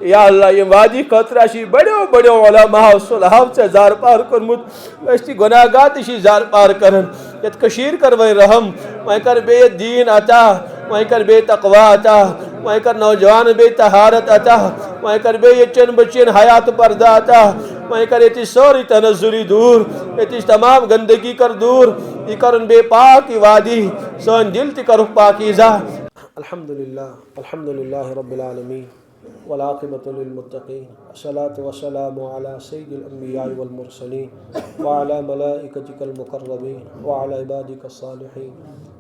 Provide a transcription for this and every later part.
یا اللہ یہ وادی خطرہ اسی بڑیو بڑیو علماء صلحاء سے زار پار کرمت استی گناہ گات اسی زار پار کرن یت کشیر کر وی رحم وہیں کر بے دین عطا وہیں کر بے تقوی عطا وہیں کر نوجوان بے طہارت عطا وہیں کر بے یچن بچن حیات پردہ عطا وہیں کر ایتی سوری تنزلی دور ایتی تمام گندگی کر دور یہ کرن بے پاک وادی سون دل تی کرو پاکیزہ الحمدللہ رب العالمین والعاقبۃ للمتقین الصلاۃ والسلام علی سید الانبیاء والمرسلین وعلی ملائکتک المقربین وعلی عبادک الصالحین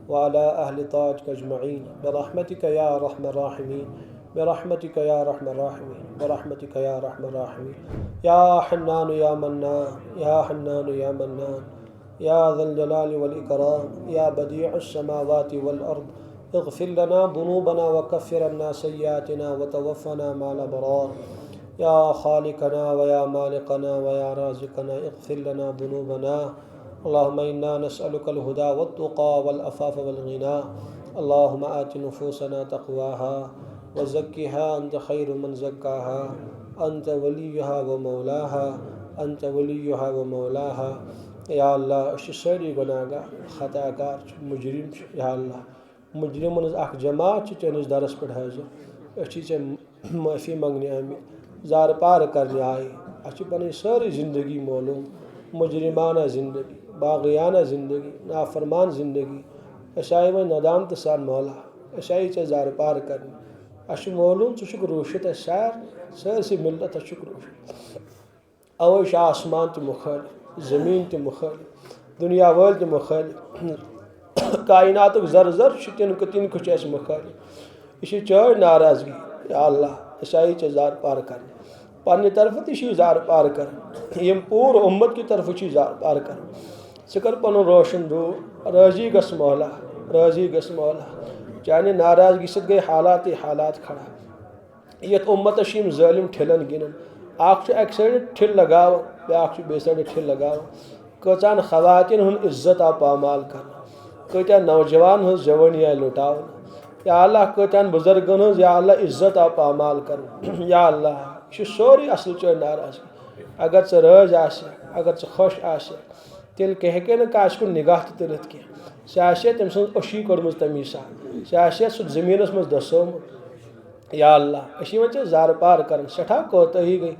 وعلی اہل طاعتک اجمعین برحمتک یا ارحم الراحمین برحمتک یا ارحم الراحمین برحمتک یا ارحم الراحمین یا حنان یا منان یا حنان یا منان یا ذا الجلال والاکرام یا بدیع السماوات والارض اغفر لنا ذنوبنا وكفر عنا سيئاتنا وتوفنا مع الأبرار يا خالقنا ويا مالكنا ويا رازقنا اغفر لنا ذنوبنا اللهم إنا نسألك الهدى والتقى والعفاف والغنى اللهم آت نفوسنا تقواها وزكها أنت خير من زكاها أنت وليها ومولاها أنت وليها ومولاها يا الله أشي ساري گناہگار خطاکار مجرم یا اللہ مجرمن اخ جماعت چنس درس پہ حاضر اچھی معافی منگنے آمت زار پار کرنے آئے اچھی پنی ساری زندگی معلوم مجرمانہ زندگی باغیانہ زندگی نافرمان زندگی اشائی و ندام تسان مولا اشائی چھ زار پار کرنے اچھی معلوم چھ روشت سار سی ملت چھ روشت اوش آسمان تی مخالف زمین تی مخالف دنیا وال تی مخالف کائنات زر زر تن کچھ اس مخالف یہ چڑ ناراضگی یا اللہ اشائی چھ زار پار کر پنہ طرف تھی زار پار کر یم پور امت کی طرف چھ زار پار کر ثر پن روشن دور راضی گس مولا راضی گس مولا چانہ ناراضگی ست گئی حالات کھڑا یت امت یم ظالم ٹھلن گنن اخ اک سائڈ ٹھل لگاو بیاکھ بے سائڈ ٹھل لگاو کچان خواتین ہن عزت آ پامال کر کتیا نوجوان ہز جوانی آئی لٹاؤ یا اللہ کتیان بزرگن ہز یا اللہ عزت آ پامال کر یا اللہ یہ سوری اصل چھ ناراضگی اگر ژے رٲض آسہِ اگر ژے خوش آسہِ تیل ہیکے نہٕ کٲنٛسہِ کُن نگاہ تہِ تُلِتھ کینٛہہ سُہ آسہِ تٔمۍ سٕنٛز أچھی کٔرمٕژ تمی ساتہٕ سُہ آسہِ سُہ زٔمیٖنس منٛز دسومُت یا اللہ أسۍ چھِ وۄنۍ ژےٚ زارٕ پار کران سٮ۪ٹھاہ کوتٲہی گٔے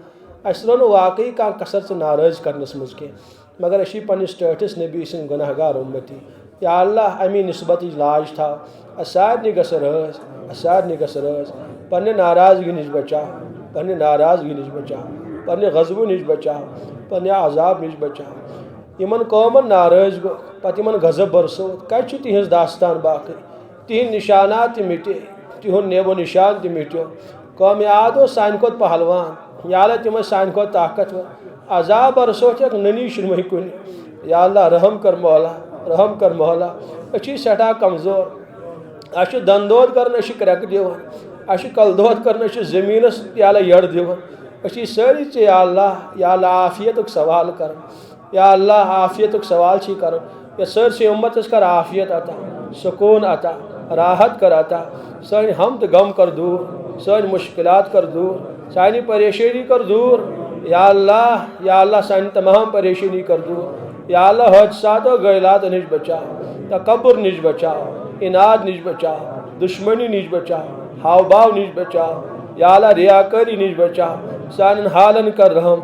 اَسہِ روو نہٕ واقعی کانٛہہ کثر ژٕ ناراض کرنس منٛز کینٛہہ مگر أسۍ چھِ پننِس ٹٲٹھِس نبی سٕنٛدۍ گُناہ گار اُمتی یا اللہ امی نسبت لاج تھاو سارنٕے گژھِ رٲض سارنٕے گژھِ رٲض پننہِ ناراضگی نِش بچاو پننہِ ناراضگی نِش بچاو پننہِ غضبہٕ نِش بچاو پننہِ عذاب نِش بچاو یمن قومن ناراض گوٚو پتہٕ یمن غضب برسووُکھ کتہِ چھُ تِہنٛز داستان باقٕے تِہنٛدۍ نشانات تہِ مٹے تِہُنٛد نیب و نشان تہِ مٹیو قومِ عاد اوس سانہِ کھۄتہٕ پہلوان یا اللہ تِم ٲسۍ سانہِ کھۄتہٕ طاقتور عذاب برسووُکھ ننی چھُنہٕ وۄنۍ کُنہِ یا اللہ رحم کر مولا رحم کر مولا اچھی سٹھا کمزور اچھ دندود کرن اچھ کریک دیوان اچھ کل دود کرن اچھ زمینس یا اللہ یڑ دیوان اچھی ساری چھ یا اللہ عافیتک سوال کرن یا اللہ عافیتک سوال چھ کرن یا سرسی امتس کر عافیت عطا سکون عطا راحت کر عطا سانی ہم تو غم کر دور سانی مشکلات کر دور سانی پریشانی کر دور یا اللہ سانی تمام پریشانی کر دور یا اللہ حادثات و غیلات نش بچاو تکبر نش بچاو اناد نش بچاو دشمنی نش بچاو ہاو باو نش بچاو یا اللہ ریاکاری نش بچاو سانن حالن کر رحم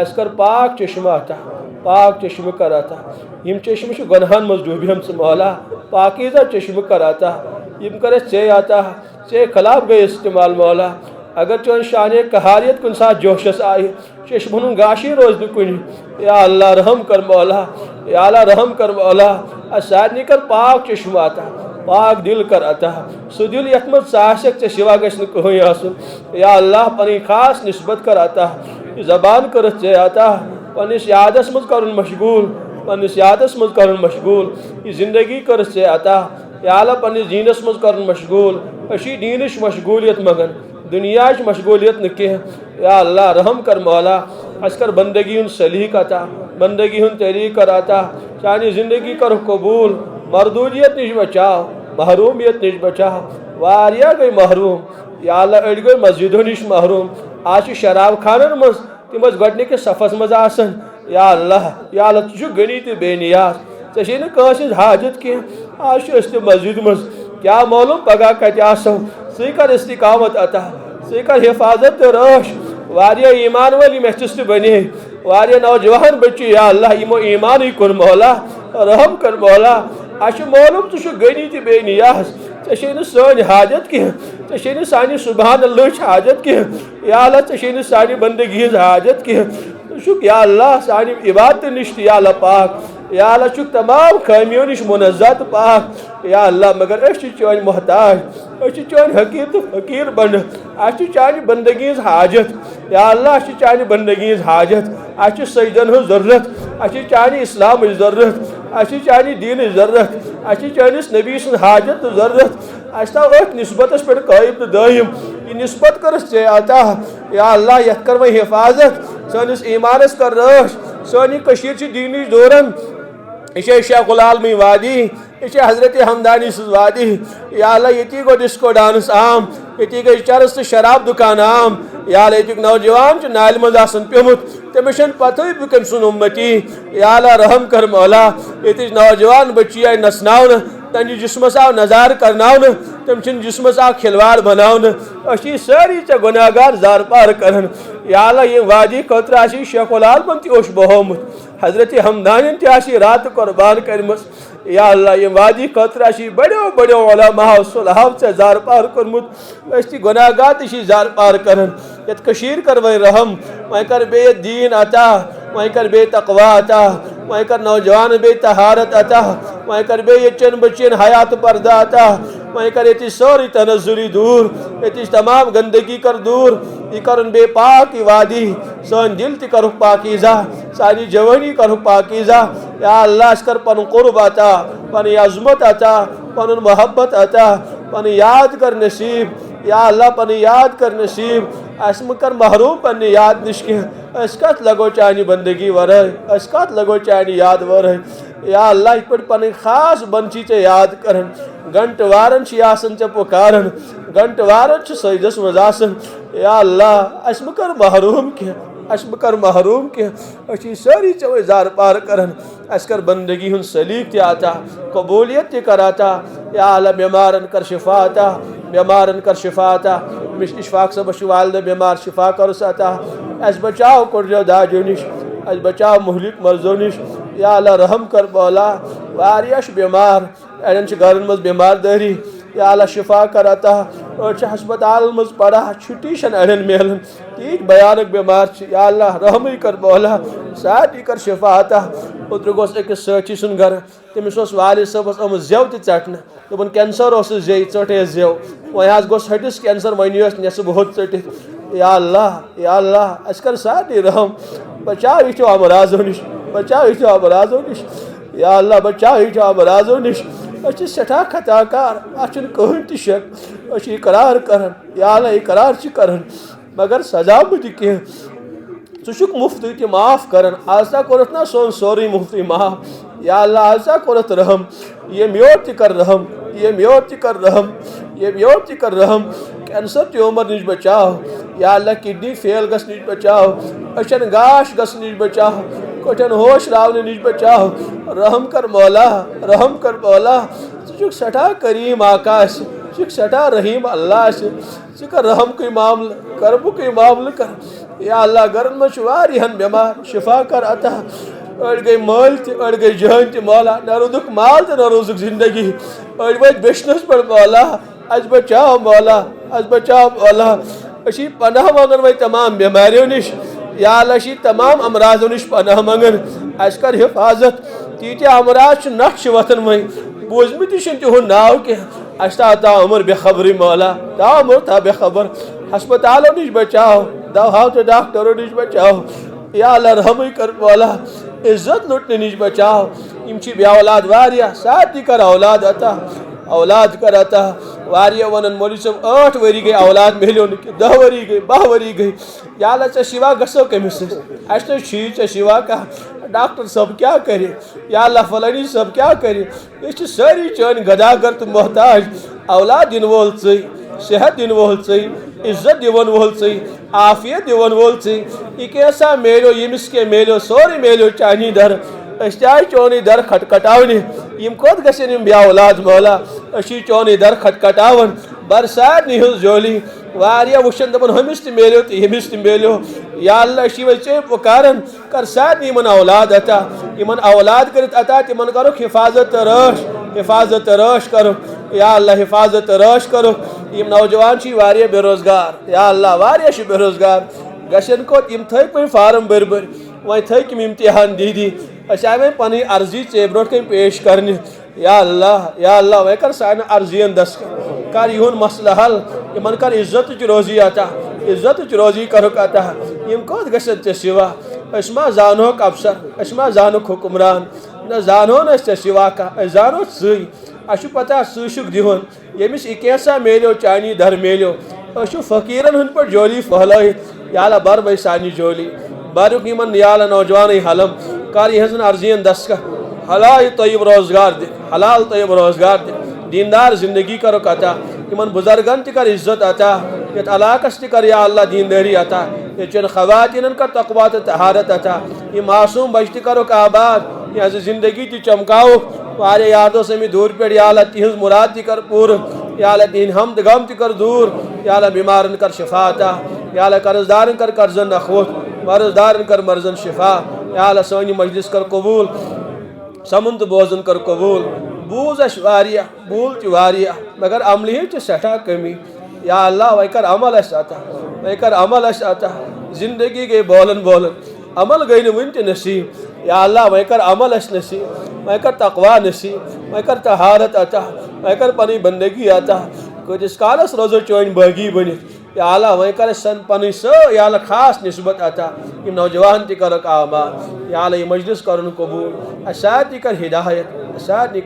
اس کر پاک چشمہ عطا پاک چشمہ کر عطا یم چشمہ چھ گناہن مز ڈوبیم ژٕ مولا پاکیزہ چشمہ کر عطا یم کر اس ژے عطا ژے خلاف گئی استعمال مولا اگر چون شان قہاریت کن ساتھ جوشس آئی چشمن گاشی روز نہ کن یا اللہ رحم کر مولا یا اللہ رحم کر مولا سارنی کر پاک چشمہ عطا پاک دل کر عطا سہ دل یت مز ژاسک ژے سوا گژھِ نہٕ کٕہٕنۍ آسُن یا اللہ پنٕنۍ خاص نسبت کر عطا یہ زبان کرتھ ژے عطا پننس یادس مز کرن مشغول پننس یادس مز کرن مشغول یہ زندگی کرتھ ژے عطا یا اللہ پننس دینس مز کرن مشغول اسی دینش مشغولیت مگن دنیا مشغولیت نہ کینٛہہ یا اللہ رحم کر مولا اس کر بندگی ہند سلیق عطا بندگی ہند طریق کر عطا سانی زندگی کر قبول مردودیت نش بچاو محرومیت نش بچاو واریاہ گئی محروم یا اللہ اڑ گئی مسجدوں نش محروم آج شراب خانن مز تم گۄڈنِکِس صفس مز آسان یا اللہ ژٕ غنی تہٕ بے نیاز ژےٚ چھے نہٕ کٲنٛسہِ ہٕنٛز حاجت کینٛہہ آج چھِ أسۍ تہِ مسجد مز کیا معلوم پگاہ کتہِ آسو ژٕے کر استقامت عطا ژٕے کر حفاظت تہٕ رٲچھ واریاہ ایمان وٲلۍ یِم اَسہِ تہِ بنے واریاہ نوجوان بچی یا اللہ یِمو ایمانٕے کوٚر مولا رحم کر مولا اَسہِ چھُ معلوم ژٕ چھُکھ غنی تہٕ بے نیاز ژےٚ چھے نہٕ سٲنۍ حاجت کینٛہہ ژےٚ چھے نہٕ سانہِ سبحان اللہٕچ حاجت کینٛہہ یا اللہ ژےٚ چھے نہٕ سانہِ بندگی ہٕنٛز حاجت کینٛہہ ژٕ چھُکھ یا اللہ سانہِ عبادتہٕ نِش تہِ یا اللہ پاک یا اللہ چھُکھ تمام خٲمیو نِش منزہ تہٕ پاک یا اللہ مگر أسۍ چھِ چٲنۍ محتاج أسۍ چھِ چٲنۍ حقیٖر تہٕ فقیٖر بنٛڈٕ اَسہِ چھِ چانہِ بندگی ہٕنٛز حاجت یا اللہ اَسہِ چھِ چانہِ بندگی ہٕنٛز حاجت اَسہِ چھِ سجدن ہٕنٛز ضروٗرت اَسہِ چھِ چانہِ اِسلامٕچ ضروٗرت اَسہِ چھِ چانہِ دیٖنٕچ ضروٗرت اَسہِ چھِ چٲنِس نبی سٕنٛز حاجت تہٕ ضروٗرت اَسہِ تھاو أتھۍ نسبتس پٮ۪ٹھ قٲیِم تہٕ دٲیِم یہِ نسبت کٔرٕس ژےٚ عطا یا اللہ یتھ کر وۄنۍ حفاظت سٲنِس ایمانس کر رٲچھ سٲنۍ یہِ کٔشیٖر چھِ دیٖنٕچ دورن یہ چھِ شیخ العالمی وادی یہ چھِ حضرت ہمدانی سٕنٛز وادی یا اللہ ییٚتی گوٚو ڈسکو ڈانس عام ییٚتی گٔے چرس تہٕ شراب دُکان عام یا اللہ ییٚتیُک نوجوان چھُ نالہِ منٛز آسان پیوٚمُت تٔمِس چھَنہٕ پتہٕے بہٕ کٔمۍ سُنٛد اُمتی یا اللہ رحم کر مولا ییٚتِچ نوجوان بچی آیہِ نژناونہٕ تہنٛدِ جسمس آو نظارٕ کرناونہٕ تِم چھِنہٕ جسمس آو کھلواڑ بناونہٕ أسۍ چھِ سٲری ژےٚ گۄناہ گار زار پار کران یا اللہ ییٚمہِ وادی خٲطرٕ آسی شیخ العالمن تہِ اوس بہومُت حضرت ہمدانین تہِ آسی راتہٕ قربان کٔرمٕژ یا اللہ ییٚمہِ وادی خٲطرٕ آسی بڑیو بڑیو علماہو صلحو ژےٚ زار پار کوٚرمُت أسۍ تہِ گۄناہ گار تہِ چھی زار پار کران یتھ کٔشیٖرِ کر وۄنۍ رحم وۄنۍ کر بیٚیہِ یتھ دیٖن عطا وۄنۍ کر بیٚیہِ تقوا عطا وۄنۍ کر نوجوانن بیٚیہِ طہارت عطا وۄنۍ کر بیٚیہِ ییٚتہِ چٮ۪ن بچین حیات پردہ عطا وۄنۍ کر ییٚتِچ سٲرٕے تنزُلی دوٗر ییٚتِچ تمام گندگی کر دوٗر یہِ کرُن بیٚیہِ پاک یہِ وادی سٲنۍ دل تہِ کرُکھ پاکیٖزہ سانہِ جوٲنی کرُکھ پاکیٖزہ یا اللہ اَسہِ کر پنُن قرب عطا پنٕنۍ عظمت عطا پنُن محبت عطا پنٕنۍ یاد کر نصیٖب یا اللہ پنٕنۍ یاد کر نصیٖب اَسہِ مہٕ کر محروٗم پننہِ یاد نِش کینٛہہ أسۍ کتھ لگو چانہِ بندگی ورٲے أسۍ کتھ لگو چانہِ یاد ورٲے یا اللہ یِتھ پٲٹھۍ پنٕنۍ خاص بنچی ژےٚ یاد کران گنٹہٕ وارن چھِ آسان ژےٚ پُکاران گنٹہٕ وارن چھِ سجدس منٛز آسان یا اللہ اَسہِ مہٕ کر محروٗم کینٛہہ اَسہِ مہٕ کر محروٗم کینٛہہ أسۍ چھِ سٲری ژےٚ وۄنۍ زار پار کران اَسہِ کر بندگی ہُنٛد سلیٖق تہِ عطا قبوٗلیت تہِ کر عطا یا اللہ بٮ۪مارن کر شفا عطا بٮ۪مارن کر شفا عطا اشفاق صٲبس چھُ والدہ بٮ۪مار شفا کرُس عطا اَسہِ بچاو کوٚڑجو داجو نِش اَسہِ بچاو مہلک مرضو نِش یا اللہ رحم کر مولا واریاہ چھِ بٮ۪مار اڑٮ۪ن چھِ گرن منٛز بٮ۪مار دٲری یا اللہ شفا کر عطا أڑۍ چھِ ہسپتالن منٛز پڑان چھُٹی چھنہٕ اڑٮ۪ن میلان تیٖتۍ بھیانک بٮ۪مار چھِ یا اللہ رحمٕے کر مولا سارنٕے کر شفا عطا اوترٕ گوٚژھ أکِس سٲتھی سُنٛد گرٕ تٔمِس اوس والد صٲبس آمٕژ زٮ۪و تہِ ژٹنہٕ دوٚپُن کینسر اوسُس زیٚیہِ ژٔٹہیس زٮ۪و وۄنۍ حظ گوٚژھ ہٹِس کینسر وۄنۍ یِیَس نٮ۪صٕب ہُتھ ژٔٹِتھ یا اللہ اَسہِ کر سارنٕے رحم بچاو یِتھیو امراضو نِش بچاو یِتھیو امراضو نِش یا اللہ بچاو یِتھیو امراضو نِش أسۍ چھِ سٮ۪ٹھاہ خطا کار اَتھ چھُنہٕ کٕہٕنۍ تہِ شک أسۍ چھِ اقرار کران یا اللہ اقرار چھِ کران مگر سزا مہٕ دِ کینٛہہ ژٕ چھُکھ مفتٕے تہِ معاف کران آز تا کوٚرُتھ نا سون سورُے مفتٕے معاف یا اللہ آز تا کوٚرُتھ رحم ییٚمہِ یوت تہِ کر رحم ییٚمہِ یوت تہِ کر رحم ییٚمہِ یوت تہِ کر رحم کینسر ٹیوٗمر نِش بچاو یا اللہ کڈنی فیل گژھنہٕ نِش بچاو أچھن گاش گژھنہٕ نِش بچاو کوٹھٮ۪ن ہوش راونہٕ نِش بچاو رحم کر مولا رحم کر مولا ژٕ چھُکھ سٮ۪ٹھاہ کریٖم آقا اَسہِ ژٕ چھُکھ سٮ۪ٹھاہ رحیٖم اللہ اَسہِ ژٕ کر رحمکُے معاملہٕ کربُکُے معاملہٕ کر یا اللہ گرن منٛز چھُ واریاہن بٮ۪مار شفا کر عطا أڑۍ گٔے مٲلۍ تہِ أڑۍ گٔے جٲنۍ تہِ مولا نہ روٗدُکھ مال تہٕ نہ روٗزُکھ زندگی أڑۍ وٲتۍ بیٚچھنس پٮ۪ٹھ مولا اَسہِ بچاو مولا اَسہِ بچاو مولا أسۍ چھِ پناہ منٛگان وۄنۍ تمام بٮ۪ماریو نِش یا اللہ چھِ تمام امراضو نِش پناہ منٛگان اَسہِ کر حفاظت تیٖتیاہ امراض چھِ نٹھ چھِ وۄتھان وۄنۍ بوٗزمٕتۍ تہِ چھِنہٕ تِہُنٛد ناو کینٛہہ اَسہِ تھاو تعامر بے خبرٕے مولا تعامر تھاو بے خبر ہسپتالو نِش بچاو دوہاو تہٕ ڈاکٹرو نِش بچاو یا اللہ رحمٕے کر مولا عزت لُٹنہٕ نِش بچاو یِم چھِ بے اولاد واریاہ سارنٕے کر اولاد عطا اولاد کر عطا واریاہ وَنان مولوی صٲب 8 ؤری گٔے اولاد میلیو نہٕ کینٛہہ 10 ؤری گٔے 12 ؤری گٔے یا اللہ ژےٚ شِوا گژھو کٔمِس سۭتۍ اَسہِ نہٕ چھُیی ژےٚ شِوا کانٛہہ ڈاکٹر صٲب کیٛاہ کرِ یا اللہ فلٲنی صٲب کیٛاہ کرِ أسۍ چھِ سٲری چٲنۍ گداگر تہٕ محتاج اولاد دِنہٕ وول ژٕے صحت دن وول ژے عزت دون وول ژے عافیت دون وول ژے یہ کیسا میلیو یمس کے میلیو سوری میلیو چانی در اس آئی چونی در کھٹکھٹاونہ یم کوت گژھن یم بے اولاد مولا اسی چونی در کھٹکھٹاون برسات ہز جولی واریاہ وچھن دپن ہمس تہ میلیو تو یمس تہ میلیو یا اللہ اسی وجہ ژے پکارن کر ساتھ یمن اولاد عطا یمن اولاد کرت عطا تمن کرک حفاظت رٲچھ کرک یا اللہ حفاظت رٲچھ کرک یم نوجوان چھ واریاہ بے روزگار یا اللہ واریاہ چھ بے روزگار گژھن کوت یم تھک وۄنۍ فارم بٔرۍ وۄنۍ تھک یم امتحان دی اس آئی وۄنۍ پنٕنۍ عرضی ژے برونٛٹھ کَنۍ پیش کرنہِ یا اللہ وۄنۍ کر سانہِ عرضین دس کر یِہُنٛد مسلہٕ حل یمن کر عزتٕچ روزی روزی کرُکھ عطا یم کوٚت گژھن ژےٚ سوا أسۍ ما زانہوکھ افسر أسۍ ما زانہوکھ حُکمران نہ زانہو نہٕ أسۍ ژےٚ سوا کانٛہہ أسۍ زانہو ژٕے اَسہِ چھُ پتہ ژٕ چھُکھ دِوان ییٚمِس یہِ کینٛژھا میلیو چانی در میلیو أسۍ چھُ فقیٖرن ہٕنٛدۍ پٲٹھۍ جولی پھہلٲیِتھ یا اللہ بر بے سانہِ جولی بارُک یمن یا اللہ نوجوانٕے حلم کر یہنزن عرضین دس کر حلال طیب روزگار دِ دیندار زندگی کرک عطا یمن بزرگن تہ کر عزت عطا یت علاقس تہ کر یا اللہ دینداری عطا یچن خواتینن کر تقویٰ تہ طہارت عطا یہ معصوم بچہ تہ کرک آباد یہ زندگی تہ چمکاوک واریاہ یادو سمی دور پہ یا اللہ تہذ مراد تہ کر پور یا اللہ تہند ہم تہ غم تہ کر دور یا اللہ بیمارن کر شفا عطا یا اللہ قرض دارن کر قرضن نخوت مرض دارن کر مرضن شفا یا اللہ سانی مجلس کر قبول سمن تو بوزن کر قبول بوز اس واریاہ بول تہ واریاہ مگر عملی چھ سٹھا کمی یا اللہ وے کر عمل اس عطا زندگی گئی بولن عمل گئی نہ ون تہ نصیب یا اللہ وے کر عمل اس نصیب وے کر تقویٰ نصیب وے کر طہارت عطا وے کر پنی بندگی عطا کتس کالس روزو چون باغی بنت یا اللہ وے کر سن پن یا اللہ خاص نسبت عطا یم نوجوان تہ کرک آباد یا اللہ یہ مجلس کرن قبول اسات تہ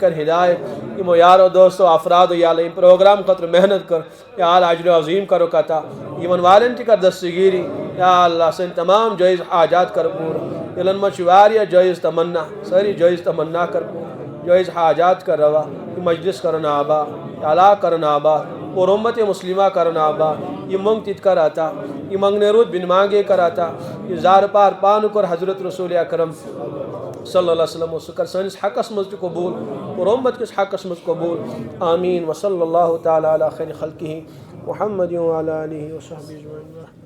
کر ہدایت یمو یارو دوستو افراد یا اللہ پروگرام خاطر محنت کر یا اللہ اجر عظیم کرک عطا یمن والن تہ کر دستگیری یا اللہ سن تمام جائز حاجات کر پور دلن مچ واریاہ جائز تمنا ساری جائز تمنا کر پور جائز حاجات کر روا یہ مجلس کرن آباد یا اللہ کرن آباد اور امت مسلمہ کرن آباد یہ منگ تت کر عطا یہ منگنے رود بن مانگے کر عطا یہ زار پار پان کر حضرت رسول اکرم صلی اللہ علیہ وسلم سہ کر سانس حقس مز تہ قبول اور امت کس حقس مز قبول آمین وصلی اللہ تعالی علی خیر خلقہ محمد وعلی آلہ وصحبہ اجمعین.